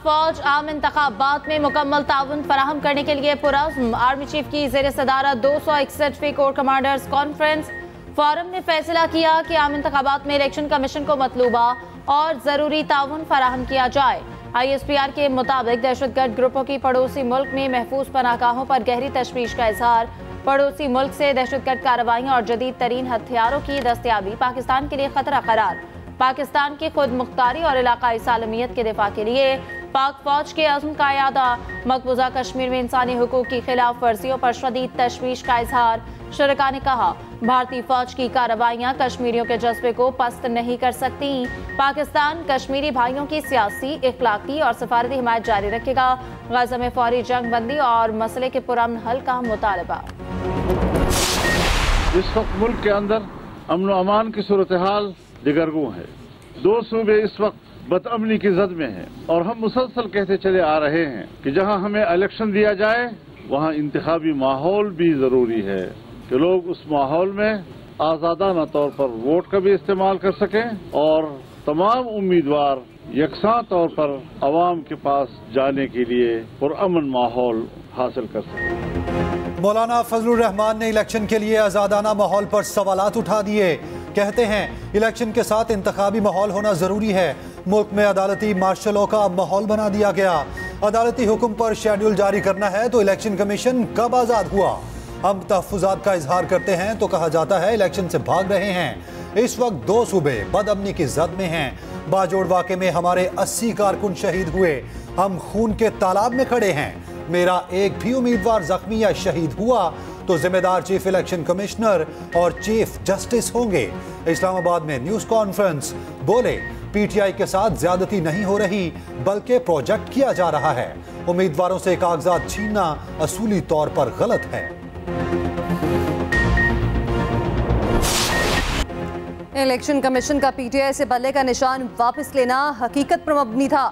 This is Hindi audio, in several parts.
फौज आम इंतखाबात में मुकम्मल ताउन फराहम करने के लिए पुरज़्म। आर्मी चीफ की ज़ेर सदारत 261वीं कोर कमांडर्स कॉन्फ्रेंस फोरम ने फैसला किया कि आम इंतखाबात में इलेक्शन कमीशन को मतलूबा और ज़रूरी ताउन फराहम किया जाए। ISPR के मुताबिक दहशतगर्द ग्रुपों की पड़ोसी मुल्क में महफूज पनाहगाहों पर गहरी तशवीश का इजहार। पड़ोसी मुल्क से दहशतगर्द कार्रवाइयाँ और जदीद तरीन हथियारों की दस्तयाबी पाकिस्तान के लिए खतरा करार। पाकिस्तान की खुद मुख्तारी और इलाकाई सालमियत के दिफा के लिए पाक फौज के अज़्म का यादा। मकबूजा कश्मीर में इंसानी हुकूक की खिलाफ वर्जियों पर शदीद तशवीश का इजहार। शरका ने कहा, भारतीय फौज की कार्रवाइयाँ कश्मीरियों के जज्बे को पस्त नहीं कर सकती। पाकिस्तान कश्मीरी भाइयों की सियासी, इखलाकी और सफारती हिमायत जारी रखेगा। गजा में फौरी जंग बंदी और मसले के पुरअमन हल का मुतालबा। इस वक्त मुल्क के अंदर अमन व अमान की सूरत हाल दिगरगू है। 2 सूबे इस वक्त बदअमनी की जद में हैं और हम मुसलसल कहते चले आ रहे हैं कि जहां हमें इलेक्शन दिया जाए वहां इंतखाबी माहौल भी जरूरी है कि लोग उस माहौल में आज़ादाना तौर पर वोट का भी इस्तेमाल कर सकें और तमाम उम्मीदवार यकसा तौर पर अवाम के पास जाने के लिए पुरअमन माहौल हासिल कर सकें। मौलाना फजलुर रहमान ने इलेक्शन के लिए आज़ादाना माहौल पर सवालात उठा दिए। कहते हैं इलेक्शन के साथ इंतखाबी माहौल होना जरूरी है। मुल्क में अदालती मार्शल लॉ का माहौल बना दिया गया। अदालती हुक्म पर शेड्यूल जारी करना है तो इलेक्शन कमीशन कब आज़ाद हुआ? हम तहफ़्फ़ुज़ात का इजहार करते हैं तो कहा जाता है इलेक्शन से भाग रहे हैं। इस वक्त 2 सूबे बदअमनी की जद में हैं। बाजोड़ वाक़े में हमारे 80 कारकुन शहीद हुए। हम खून के तालाब में खड़े हैं। मेरा एक भी उम्मीदवार जख्मी या शहीद हुआ तो जिम्मेदार चीफ इलेक्शन कमिश्नर और चीफ जस्टिस होंगे। इस्लामाबाद में न्यूज़ कॉन्फ्रेंस बोले, PTI के साथ ज्यादती नहीं हो रही बल्कि प्रोजेक्ट किया जा रहा है। उम्मीदवारों से कागजात छीनना असूली तौर पर गलत है। इलेक्शन कमीशन का PTI से बल्ले का निशान वापस लेना हकीकत पर मबनी था।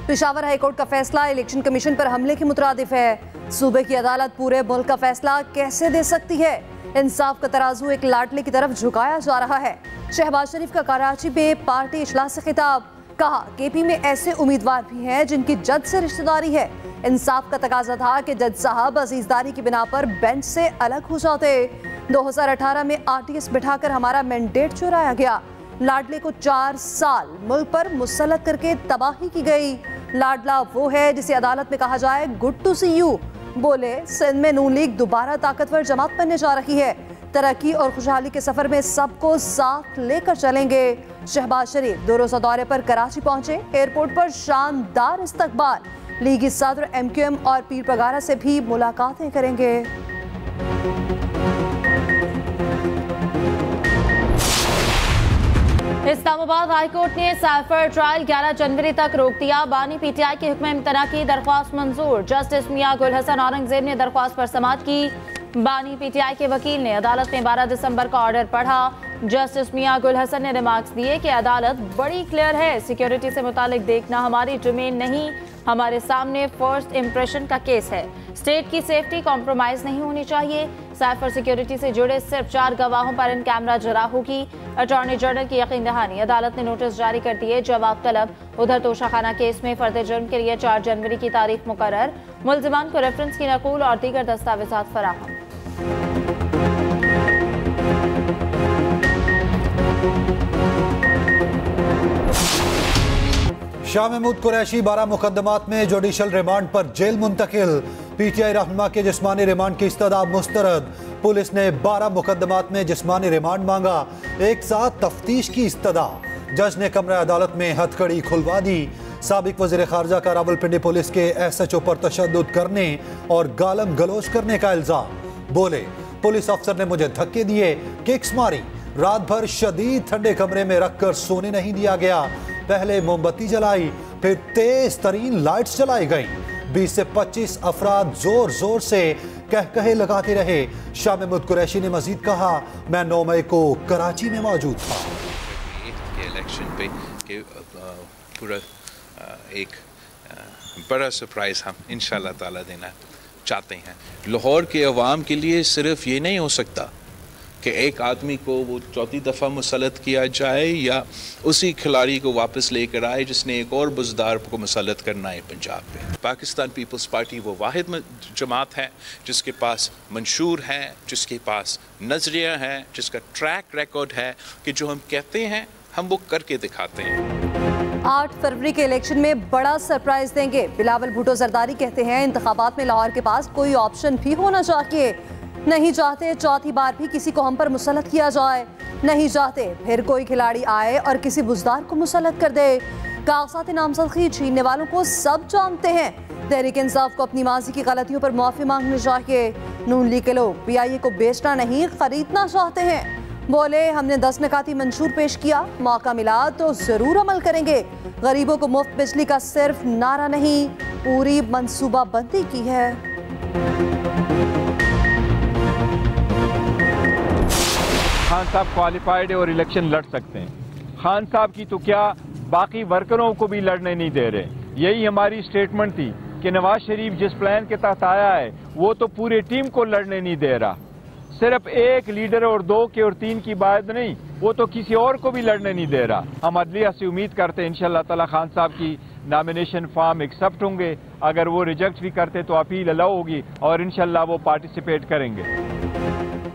पेशावर हाईकोर्ट का फैसला इलेक्शन कमीशन पर हमले के मुतरादिफ है। सूबे की अदालत पूरे मुल्क का फैसला कैसे दे सकती है? इंसाफ का तराजू एक लाडले की तरफ झुकाया जा रहा है। शहबाज शरीफ का कराची में पार्टी इजलास से खिताब, कहा KP में ऐसे उम्मीदवार भी हैं जिनकी जज से रिश्तेदारी है। इंसाफ का तकाजा था कि जज साहब अजीजदारी की बिना पर बेंच से अलग हो जाते। 2018 में RTS बिठाकर हमारा मैंडेट चुराया गया। लाडले को 4 साल मुल्क पर मुसल्लत करके तबाही की गई। लाडला वो है जिसे अदालत में कहा जाए गुड टू सी यू। बोले, सिंध में नून लीग दोबारा ताकतवर जमात बनने जा रही है। तरक्की और खुशहाली के सफर में सबको साथ लेकर चलेंगे। शहबाज शरीफ 2 रोज़ा दौरे पर कराची पहुंचे। एयरपोर्ट पर शानदार इस्तकबाल। लीगी सदर MQM और पीर पगारा से भी मुलाकातें करेंगे। इस्लामाबाद हाईकोर्ट ने साइफर ट्रायल 11 जनवरी तक रोक दिया। बानी PTI के हुक्म इम्तना की दरख्वास्त मंजूर। जस्टिस मियां गुल हसन औरंगजेब ने दरख्वास्त पर समाअत की। बानी PTI के वकील ने अदालत में 12 दिसंबर का ऑर्डर पढ़ा। जस्टिस मियां गुल हसन ने रिमार्क्स दिए कि अदालत बड़ी क्लियर है, सिक्योरिटी से मुतालिक देखना हमारी डोमेन नहीं, हमारे सामने फर्स्ट इंप्रेशन का केस है। स्टेट की सेफ्टी कॉम्प्रोमाइज नहीं होनी चाहिए। साइफर सिक्योरिटी से जुड़े सिर्फ 4 गवाहों पर इन कैमरा जरा होगी। अटॉर्नी जनरल की यकीन दहानी, अदालत ने नोटिस जारी कर दिए, जवाब तलब। उधर तोशाखाना केस में फर्द जुर्म के लिए 4 जनवरी की तारीख मुकर्रर। मुल्जिमान को रेफरेंस की नकूल और दीगर दस्तावेजात फराहम। शाह महमूद कुरैशी 12 मुकदमात में जुडिशल रिमांड पर जेल मुंतकिल। PTI रहनुमा के जिस्मानी रिमांड की इस्तदा मुस्तरद। पुलिस ने 12 मुकदमात में जिस्मानी रिमांड मांगा। एक साथ तफ्तीश की इस्तदा। जज ने कमरा अदालत में हथकड़ी खुलवा दी। साबिक वज़ीर ख़ारजा का रावलपिंडी पुलिस के SHO पर तशद्दुद करने और गालम गलोच करने का इल्जाम। बोले, पुलिस अफसर ने मुझे धक्के दिए, किक्स मारी, रात भर शदीद ठंडे कमरे में रखकर सोने नहीं दिया गया। पहले मोमबत्ती जलाई, फिर तेज तरीन लाइट्स जलाई गई। 20 से 25 अफराद जोर जोर से कहकहे लगाते रहे। शाह महमूद कुरैशी ने मजीद कहा, मैं 9 मई को कराची में मौजूद था। इलेक्शन पे पूरा एक बड़ा सरप्राइज हम इंशाल्लाह ताला देना चाहते हैं। लाहौर के अवाम के लिए सिर्फ ये नहीं हो सकता कि एक आदमी को वो चौथी दफ़ा मुसल्लत किया जाए या उसी खिलाड़ी को वापस लेकर आए जिसने एक और बुज़दार को मुसल्लत करना है पंजाब पे। पाकिस्तान पीपल्स पार्टी वो वाहिद जमात है जिसके पास मंशूर है, जिसके पास नज़रिया है, जिसका ट्रैक रिकॉर्ड है कि जो हम कहते हैं हम वो करके दिखाते हैं। 8 फरवरी के इलेक्शन में बड़ा सरप्राइज देंगे। बिलावल भुट्टो जरदारी कहते हैं इंतखाबात में लाहौर के पास कोई ऑप्शन भी होना चाहिए। नहीं चाहते चौथी बार भी किसी को हम पर मुसल्लत किया जाए, नहीं चाहते फिर कोई खिलाड़ी आए और किसी बुज़दार को मुसल्लत कर दे। कागजात नामजदगी छीनने वालों को सब जानते हैं। तहरीक इंसाफ को अपनी माजी की गलतियों पर माफ़ी मांगनी चाहिए। नून लीग के लोग PIA को बेचना नहीं खरीदना चाहते हैं। बोले हमने 10 नकाती मंशूर पेश किया, मौका मिला तो जरूर अमल करेंगे। गरीबों को मुफ्त बिजली का सिर्फ नारा नहीं, पूरी मंसूबाबंदी की है। खान साहब क्वालिफाइड है और इलेक्शन लड़ सकते हैं। खान साहब की तो क्या, बाकी वर्करों को भी लड़ने नहीं दे रहे। यही हमारी स्टेटमेंट थी कि नवाज शरीफ जिस प्लान के तहत आया है वो तो पूरी टीम को लड़ने नहीं दे रहा। सिर्फ एक लीडर और 2 के और 3 की बात नहीं, वो तो किसी और को भी लड़ने नहीं दे रहा। हम अदलिया से उम्मीद करते हैं इंशाअल्लाह ताला खान साहब की नॉमिनेशन फॉर्म एक्सेप्ट होंगे। अगर वो रिजेक्ट भी करते तो अपील अलाउ होगी और इंशाअल्लाह वो पार्टिसिपेट करेंगे।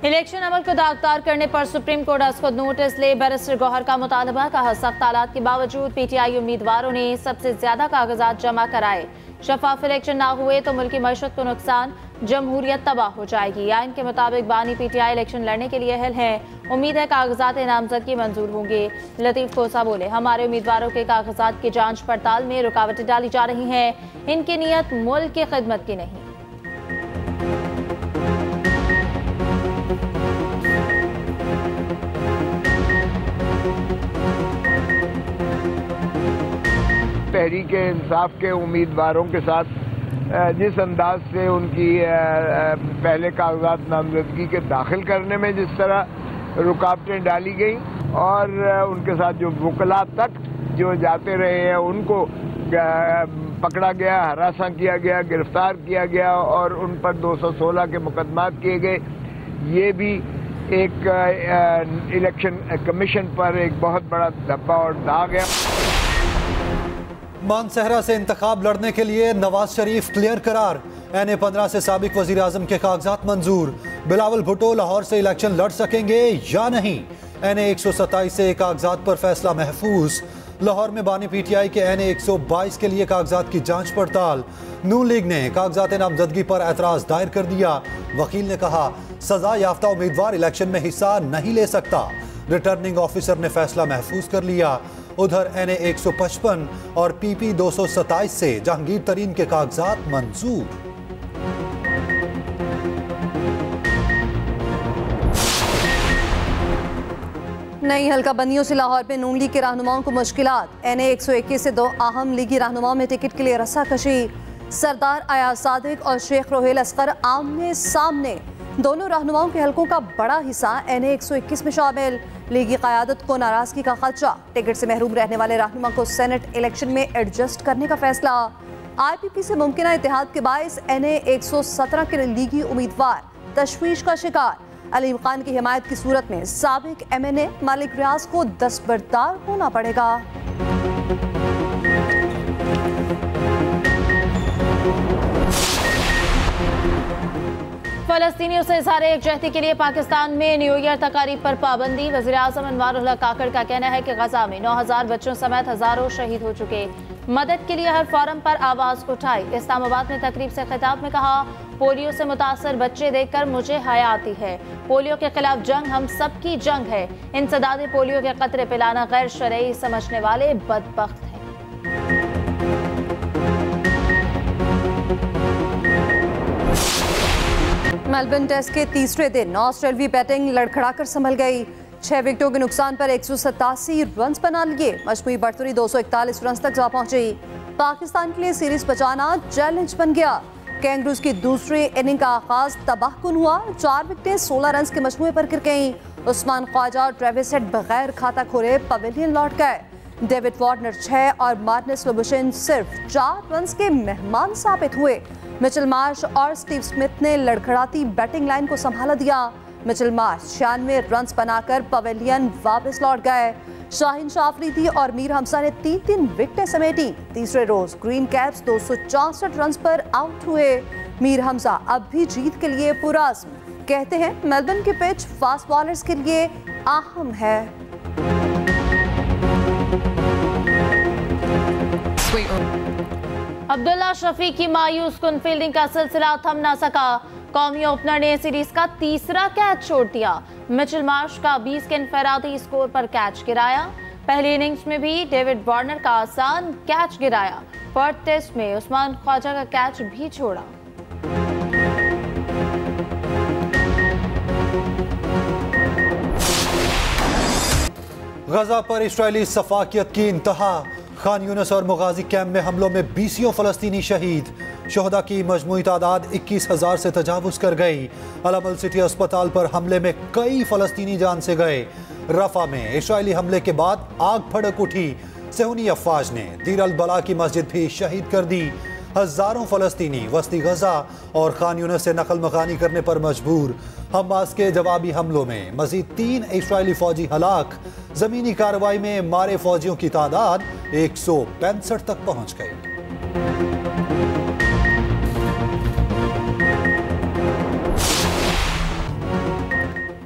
इलेक्शन अमल को दागदार करने पर सुप्रीम कोर्ट आज खुद नोटिस ले। बैरिस्टर गौहर का मुतालबा, कहा सख्त हालात के बावजूद PTI उम्मीदवारों ने सबसे ज्यादा कागजात जमा कराए। शफाफ इलेक्शन ना हुए तो मुल्की मईशत को नुकसान, जमहूरियत तबाह हो जाएगी। आइन के मुताबिक बानी PTI इलेक्शन लड़ने के लिए अहल हैं। उम्मीद है कागजात नामजदगी मंजूर होंगे। लतीफ कोसा बोले हमारे उम्मीदवारों के कागजात की जांच पड़ताल में रुकावटें डाली जा रही हैं। इनकी नीयत मुल्क की खिदमत की नहीं। तहरीक इंसाफ के उम्मीदवारों के साथ जिस अंदाज से उनकी पहले कागजात नामजदगी के दाखिल करने में जिस तरह रुकावटें डाली गई और उनके साथ जो वकला तक जो जाते रहे हैं उनको पकड़ा गया, हरासा किया गया, गिरफ्तार किया गया और उन पर 216 के मुकदमात किए गए, ये भी एक इलेक्शन कमीशन पर एक बहुत बड़ा धब्बा और दाग है। मानसहरा से इंतखाब लड़ने के लिए नवाज शरीफ क्लियर करार। NA 15 से साबिक वजीर आजम के कागजात मंजूर। बिलावल भुट्टो लाहौर से इलेक्शन लड़ सकेंगे या नहीं। NA 127 से कागजात पर फैसला महफूज। लाहौर में बानी PTI के NA 122 के लिए कागजात की जांच पड़ताल। नून लीग ने कागजात नामजदगी पर एतराज दायर कर दिया। वकील ने कहा सजा याफ्ता उम्मीदवार इलेक्शन में हिस्सा नहीं ले सकता। रिटर्निंग ऑफिसर ने फैसला महफूज कर लिया। उधर NA 155 और PP 227 से जहांगीर तरीन के कागजात मंजूर। नई हल्का बंदियों से लाहौर में नून लीग के रहनुमाओं को मुश्किलात। NA 121 से 2 अहम लीगी रहनुमाओं में टिकट के लिए रस्साकशी। सरदार अयाज सादिक और शेख रोहेल असगर आमने सामने। दोनों रहनुमाओं के हलकों का बड़ा हिस्सा NA 121 में शामिल। लीगी क़यादत को नाराजगी का खदशा। टिकट से महरूम रहने वाले रहनुमा को सेनेट इलेक्शन में एडजस्ट करने का फैसला। IPP से मुमकिन इत्तेहाद के बायस NA 117 के लीगी उम्मीदवार तशवीश का शिकार। अलीम खान की हिमायत की सूरत में साबिक MNA मालिक रियाज को दस्तबरदार होना पड़ेगा। फलस्तीनियों से इज़हार यकजहती के लिए पाकिस्तान में न्यू ईयर तकारीब पर पाबंदी। वज़ीर आज़म अनवारुल हक काकड़ का कहना है कि गजा में 9000 बच्चों समेत हजारों शहीद हो चुके। मदद के लिए हर फोरम पर आवाज उठाई। इस्लामाबाद में तकरीब से खिताब में कहा पोलियो से मुतासर बच्चे देखकर मुझे हया आती है। पोलियो के खिलाफ जंग हम सबकी जंग है। इंसदाद पोलियो के कतरे पिलाना गैर शरई समझने वाले बदबख्त हैं। मेलबर्न टेस्ट के तीसरे दिन ऑस्ट्रेलियाई बैटिंग लड़खड़ाकर संभल गई। 6 विकेटों के नुकसान पर 187 रन बना लिए। मजमूई बढ़तरी 241 रन तक जा पहुंची। पाकिस्तान के लिए सीरीज बचाना चैलेंज बन गया। कैंगरूज की दूसरी इनिंग का आगाज तबाहकुन हुआ। 4 विकेटें 16 रन के मजमूए पर गिर गईं। उस्मान ख्वाजा और ट्रेविस हेड बगैर खाता खोले पवेलियन लौट गए। डेविड वार्नर 6 और मार्टिनेज लोबुशेन सिर्फ 4 रन के मेहमान साबित हुए। मिचेल मार्श और स्टीव स्मिथ ने लड़खड़ाती बैटिंग लाइन को संभाला दिया। मिचेल मार्श 96 रन बनाकर पवेलियन वापस लौट गए। शाहीन शाह अफरीदी और मीर हमजा ने 3-3 विकेटें समेटी। तीसरे रोज ग्रीन कैप्स 264 रन पर आउट हुए। मीर हमजा अब भी जीत के लिए पुरअज़्म, कहते हैं मेलबर्न की पिच फास्ट बॉलर्स के लिए अहम है। अब्दुल्ला शफीक की मायूस कुन फील्डिंग का सिलसिला थम ना सका। कौमी ओपनर ने सीरीज का तीसरा कैच छोड़ दिया। मिचेल मार्श का 20 के इनफरादी स्कोर पर कैच गिराया। पहली इनिंग्स में भी डेविड वार्नर का आसान कैच गिराया। पर्थ टेस्ट में उस्मान ख्वाजा का कैच भी छोड़ा। गजा पर इस्राएली सफाकियत की इंतहा। खान यूनिस और मुगाजी कैंप में हमलों में 20 फलस्तीनी शहीद। शोहदा की मजमूई तादाद 21,000 से तजावुज कर गई। अल-अमल सिटी अस्पताल पर हमले में कई फलस्तीनी जान से गए। रफा में इस्राएली हमले के बाद आग भड़क उठी। सेहूनी अफवाज ने दीर अल बला की मस्जिद भी शहीद कर दी। हजारों फलस्तीनी वस्ती गजा और खान यूनिस से नकल मकानी करने पर मजबूर। हमास के जवाबी हमलों में मजीद 3 इस्राएली फौजी हलाक। जमीनी कार्रवाई में मारे फौजियों की तादाद 165 तक पहुंच गई।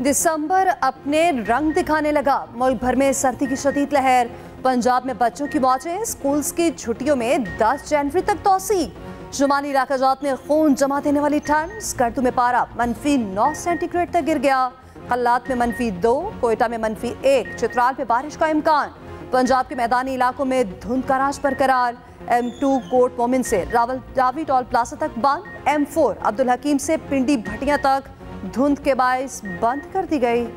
दिसंबर अपने रंग दिखाने लगा। मुल्क भर में सर्दी की शदीद लहर। पंजाब में बच्चों की मौतें। स्कूल्स की छुट्टियों में 10 जनवरी तक तौसी। शुमाली इलाका जात में खून जमा देने वाली ठंड। स्कर्दू में पारा -9 सेंटीग्रेड तक गिर गया। कल्लात में -2, कोयटा में -1, चित्राल में बारिश का इम्कान। पंजाब के मैदानी इलाकों में धुंध का राज बरकरार। M2 कोट मोमिन से रावी टोल प्लाजा तक बंद। M4 अब्दुल हकीम से पिंडी भटिया तक धुंध के बायस बंद कर दी गई।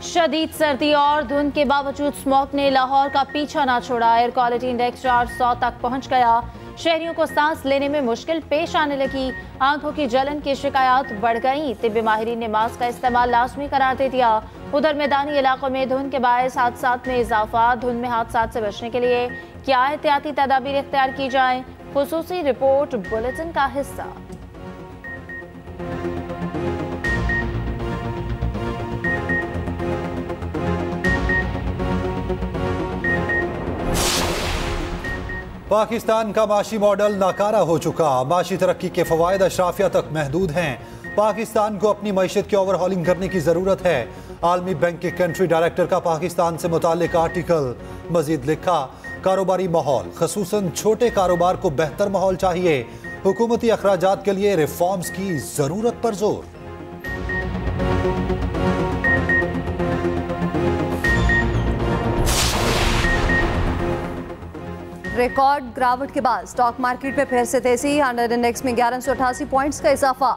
शदीद सर्दी और धुंध के बावजूद स्मॉग ने लाहौर का पीछा ना छोड़ा। एयर क्वालिटी इंडेक्स 400 तक पहुंच गया। शहरियों को सांस लेने में मुश्किल पेश आने लगी। आंखों की जलन की शिकायत बढ़ गई। तिब्बी माहिरीन ने मास्क का इस्तेमाल लाजमी करार दे दिया। उधर मैदानी इलाकों में धुंध के बायस हादसात में इजाफा। धुंध में हादसात से बचने के लिए क्या एहतियाती तदाबीर इख्तियार की जाए, खुसूसी रिपोर्ट बुलेटिन का हिस्सा। पाकिस्तान का माशी मॉडल नाकारा हो चुका। माशी तरक्की के फवायद अशराफिया तक महदूद हैं। पाकिस्तान को अपनी मईशत की ओवरहॉलिंग करने की ज़रूरत है। आलमी बैंक के कंट्री डायरेक्टर का पाकिस्तान से मुताल्लिक आर्टिकल। मजीद लिखा, कारोबारी माहौल खसूसन छोटे कारोबार को बेहतर माहौल चाहिए। हुकूमती अखराजात के लिए रिफॉर्म्स की ज़रूरत पर जोर। रिकॉर्ड गिरावट के बाद स्टॉक मार्केट में फिर से तेजी। 100 इंडेक्स में 1188 पॉइंट्स का इजाफा।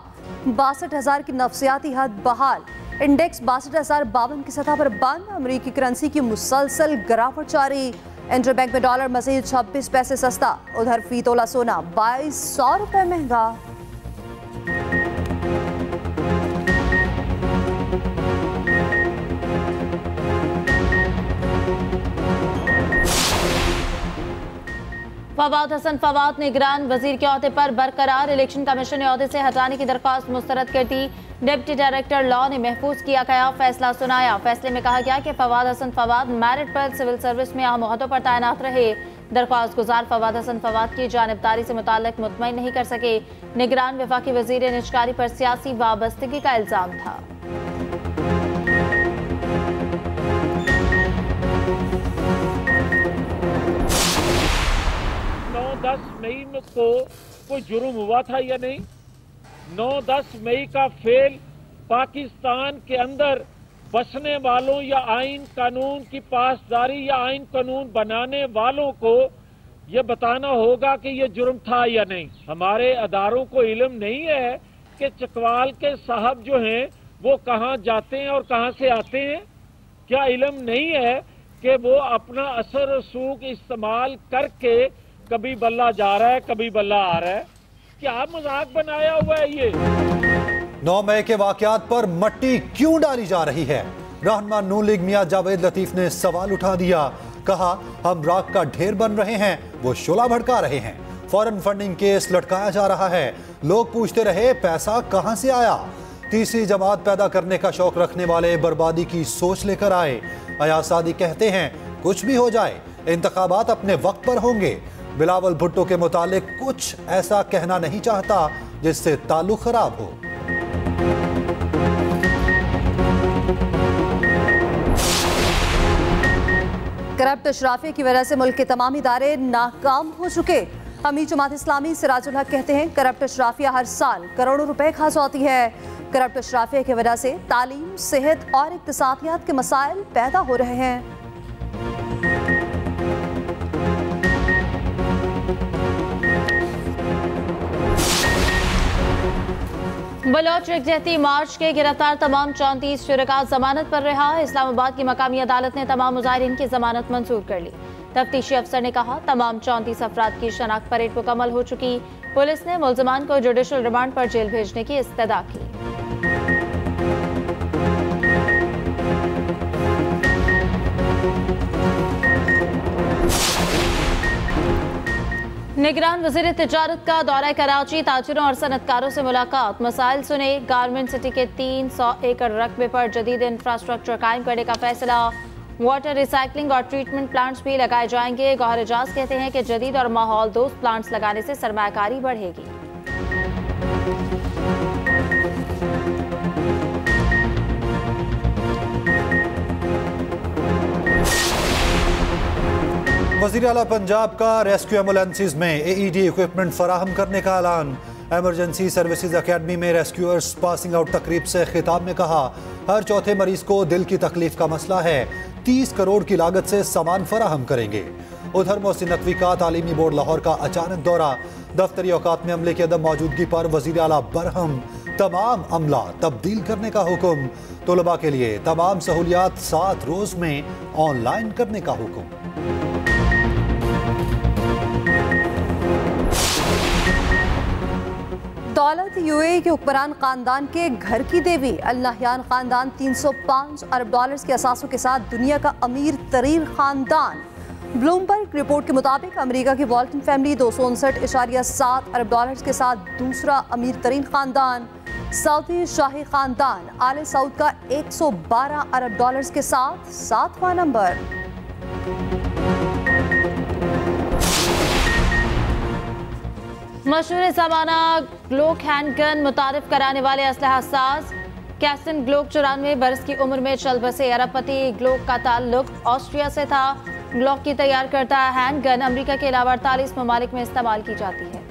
62,000 की नफसियाती हद बहाल। इंडेक्स 62,052 की सतह पर बंद। अमेरिकी करेंसी की मुसलसल गिरावट जारी। इंटरबैंक में डॉलर मजीद 26 पैसे सस्ता। उधर फी तोला सोना 2200 रुपए महंगा। फवाद हसन फवाद निगरान वजीर के ओहदे पर बरकरार। इलेक्शन कमीशन ने ओहदे से हटाने की दरख्वास्त मुस्तरद कर दी। डिप्टी डायरेक्टर लॉ ने महफूज किया गया फैसला सुनाया। फैसले में कहा गया कि फवाद हसन फवाद मेरिट पर सिविल सर्विस में अहम ओहदों पर तैनात रहे। दरख्वास्त गुजार फवाद हसन फवाद की जानबदारी से मुताल्लिक मुतमईन नहीं कर सके। निगरान वफाकी वजीर निजकारी पर सियासी वाबस्तगी का इल्जाम था। 9-10 मई को कोई जुर्म हुआ था या नहीं? 9-10 मई का फेल पाकिस्तान के अंदर बसने वालों या आइन कानून की पासदारी या आइन कानून बनाने वालों को ये बताना होगा कि ये जुर्म था या नहीं। हमारे अदारों को इल्म नहीं है कि चकवाल के साहब जो हैं वो कहाँ जाते हैं और कहाँ से आते हैं? क्या इल्म नहीं है कि वो अपना असर रसूख इस्तेमाल करके कभी बल्ला जा रहा है कभी बल्ला आ रहा है? क्या मजाक बनाया हुआ है ये? 9 मई के वाकयात पर मट्टी क्यों डाली जा रही है? रहनुमा नून लीग मियां जावेद लतीफ ने सवाल उठा दिया। कहा, हम राख का ढेर बन रहे हैं, वो शोला भड़का रहे हैं। फॉरेन फंडिंग केस लटकाया जा रहा है। लोग पूछते रहे, पैसा कहां से आया? तीसरी जमात पैदा करने का शौक रखने वाले बर्बादी की सोच लेकर आए। अयाज सादी कहते हैं, कुछ भी हो जाए, इंतखाबात अपने वक्त पर होंगे। बिलावल भुट्टो के मुतालिक कुछ ऐसा कहना नहीं चाहता जिससे ताल्लुक खराब हो। करप्ट अशराफिया की वजह से मुल्क के तमाम इदारे नाकाम हो चुके। अमीर जमात इस्लामी सिराजुल हक कहते हैं, करप्ट अशराफिया हर साल करोड़ों रुपए खा जाती है। करप्ट अशराफिया की वजह से तालीम, सेहत और इक्तिसादियात के मसाइल पैदा हो रहे हैं। बलोच यकजहती मार्च के गिरफ्तार तमाम 34 शुरका जमानत पर रहा। इस्लामाबाद की मकामी अदालत ने तमाम मुजाहिरीन की जमानत मंजूर कर ली। तफ्तीशी अफसर ने कहा, तमाम 34 अफराद की शनाख्त परेड मुकम्मल हो चुकी। पुलिस ने मुल्ज़िमान को जुडिशल रिमांड पर जेल भेजने की इस्तदा की। निगरान वज़ीर तिजारत का दौरा कराची, ताजिरों और सनतकारों से मुलाकात, मसाइल सुने। गारमेंट सिटी के 300 एकड़ रकबे पर जदीद इंफ्रास्ट्रक्चर कायम करने का फैसला। वाटर रिसाइकलिंग और ट्रीटमेंट प्लांट्स भी लगाए जाएंगे। गौहर एजाज कहते हैं कि जदीद और माहौल दोस्त प्लांट्स लगाने से सरमायाकारी बढ़ेगी। वज़ीर आला पंजाब का रेस्क्यू एम्बुलेंसेज में AED इक्विपमेंट फराहम करने का ऐलान। एमरजेंसी सर्विसेज अकेडमी में रेस्क्यूअर्स पासिंग आउट तकरीब से खिताब में कहा, हर चौथे मरीज को दिल की तकलीफ का मसला है, 30 करोड़ की लागत से सामान फराहम करेंगे। उधर मोहसिन नकवी का तालीमी बोर्ड लाहौर का अचानक दौरा, दफ्तरी औकात में अमले की अदम मौजूदगी पर वज़ीर आला बरहम, तमाम अमला तब्दील करने का हुक्म। तलबा के लिए तमाम सहूलियात 7 रोज में ऑनलाइन करने का हुक्म। दौलत UAE के हुक्मरान खानदान के घर की देवी। अल नहयान खानदान 305 अरब डॉलर्स के असासों के साथ दुनिया का अमीर तरीन खानदान। ब्लूमबर्ग रिपोर्ट के मुताबिक अमेरिका की वॉल्टन फैमिली 259.7 अरब डॉलर्स के साथ दूसरा अमीर तरीन खानदान। सऊदी शाही खानदान आले सऊद का 112 अरब डॉलर्स के साथ 7वां नंबर। मशहूर ज़माना ग्लोक हैंडगन मुतारिफ कराने वाले असलहा साज कैस्टन ग्लोक 94 बरस की उम्र में चल बसे अरबपति। ग्लोक का ताल्लुक ऑस्ट्रिया से था। ग्लोक की तैयार करता हैंडगन अमेरिका के अलावा 48 ममालिक में इस्तेमाल की जाती है।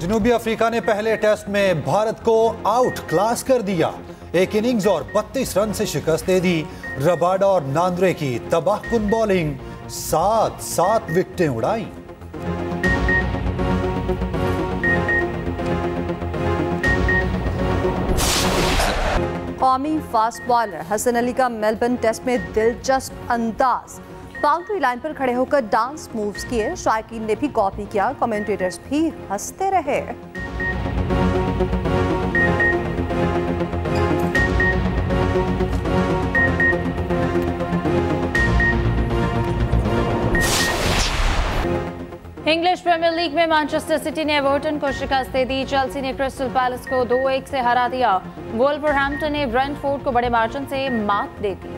जनूबी अफ्रीका ने पहले टेस्ट में भारत को आउट क्लास कर दिया। एक इनिंग्स और 32 रन से शिकस्त दे दी। रबाडा और नांद्रे की तबाहकुन बॉलिंग, 7 विकेटें उड़ाई। कौमी फास्ट बॉलर हसन अली का मेलबर्न टेस्ट में दिलचस्प अंदाज, बाउंड्री लाइन पर खड़े होकर डांस मूव्स किए। शायकीन ने भी कॉपी किया, कमेंटेटर्स भी हंसते रहे। इंग्लिश प्रीमियर लीग में मैनचेस्टर सिटी ने एवर्टन को शिकस्त दे दी। चेल्सी ने क्रिस्टल पैलेस को 2-1 से हरा दिया। वुल्वरहैम्पटन ने ब्रेंटफोर्ड को बड़े मार्जिन से मात दे दी।